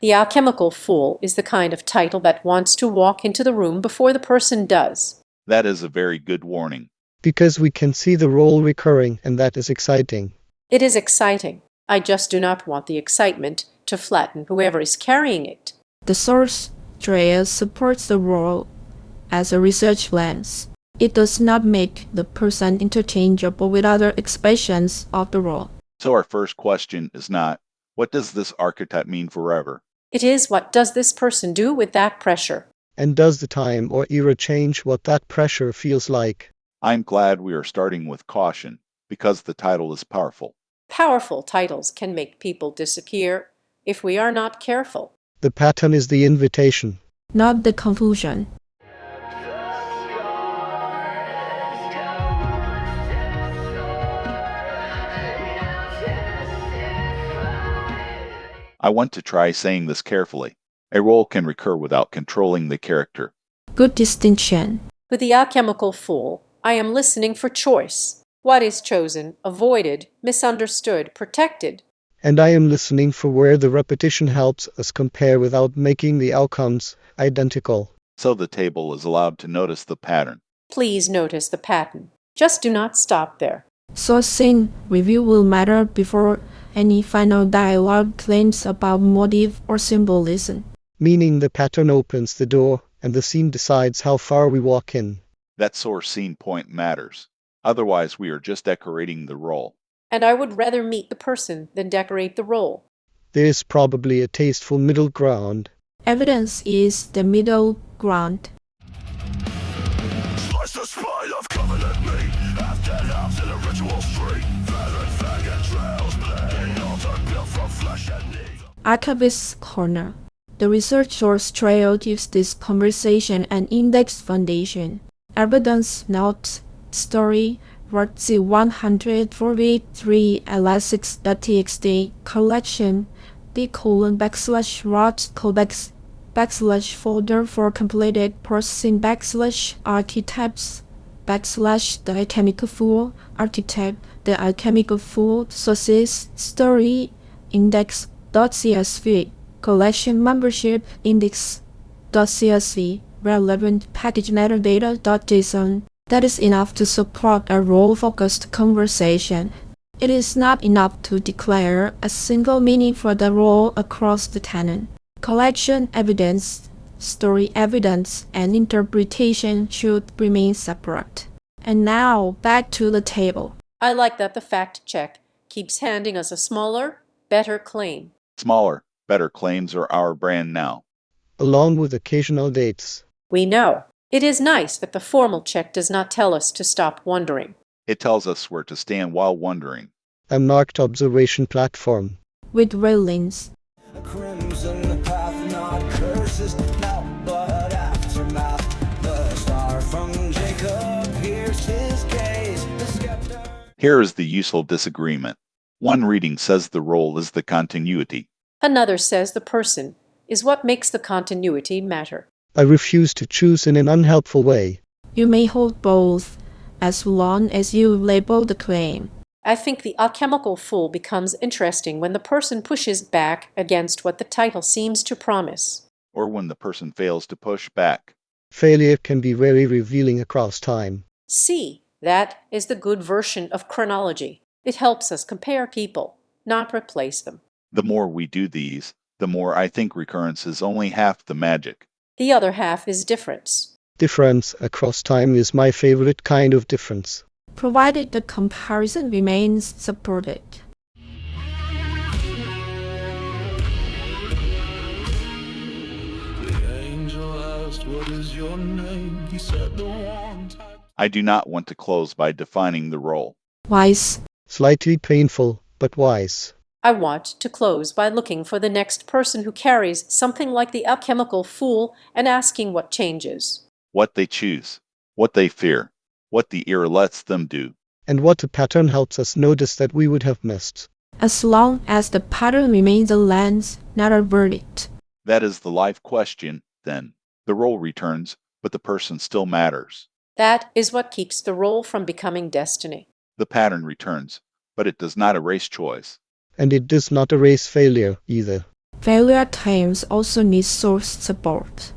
The Alchemical Fool is the kind of title that wants to walk into the room before the person does. That is a very good warning. Because we can see the role recurring, and that is exciting. It is exciting. I just do not want the excitement to flatten whoever is carrying it. The source material supports the role as a research lens. It does not make the person interchangeable with other expressions of the role. So our first question is not, what does this archetype mean forever? It is, what does this person do with that pressure? And does the time or era change what that pressure feels like? I'm glad we are starting with caution, because the title is powerful. Powerful titles can make people disappear if we are not careful. The pattern is the invitation, not the conclusion. I want to try saying this carefully. A role can recur without controlling the character. Good distinction. With the Alchemical Fool, I am listening for choice. What is chosen, avoided, misunderstood, protected? and I am listening for where the repetition helps us compare without making the outcomes identical. So the table is allowed to notice the pattern. Please notice the pattern. Just do not stop there. Sourcing review will matter before any final dialogue claims about motive or symbolism. Meaning the pattern opens the door, and the scene decides how far we walk in. That source scene point matters. Otherwise, we are just decorating the role. And I would rather meet the person than decorate the role. There is probably a tasteful middle ground. Evidence is the middle ground. Slice the spine of covenant meat, half dead halves in a ritual street. Veteran faggot trails bleed, altar built from flesh and meat. Archivist's Corner. The research source trail gives this conversation an index foundation. Evidence notes story RC 143 elastic.txt collection d:/rot codex /folder for completed processing /archetypes /the Alchemical Fool archetype the Alchemical Fool sources story index.csv collection membership index.csv relevant package metadata.json. That is enough to support a role-focused conversation. It is not enough to declare a single meaning for the role across the canon. Collection evidence, story evidence, and interpretation should remain separate. And now, back to the table. I like that the fact check keeps handing us a smaller, better claim. Smaller, better claims are our brand now. Along with occasional dates. We know. It is nice that the formal check does not tell us to stop wondering. It tells us where to stand while wondering. A marked observation platform. With railings. A crimson path, not curses, now but aftermath. The star from Jacob pierced his gaze. The scepter. Here is the useful disagreement. One reading says the role is the continuity. Another says the person is what makes the continuity matter. I refuse to choose in an unhelpful way. You may hold both, as long as you label the claim. I think the Alchemical Fool becomes interesting when the person pushes back against what the title seems to promise. Or when the person fails to push back. Failure can be very revealing across time. See, that is the good version of chronology. It helps us compare people, not replace them. The more we do these, the more I think recurrence is only half the magic. The other half is difference. Difference across time is my favorite kind of difference. Provided the comparison remains supported. The angel asked, "What is your name?" He said, "The one time." I do not want to close by defining the role. Wise. Slightly painful, but wise. I want to close by looking for the next person who carries something like the Alchemical Fool and asking what changes. What they choose, what they fear, what the era lets them do. And what a pattern helps us notice that we would have missed. As long as the pattern remains a lens, not a verdict. That is the life question, then. The role returns, but the person still matters. That is what keeps the role from becoming destiny. The pattern returns, but it does not erase choice. And it does not erase failure, either. Failure teams also need source support.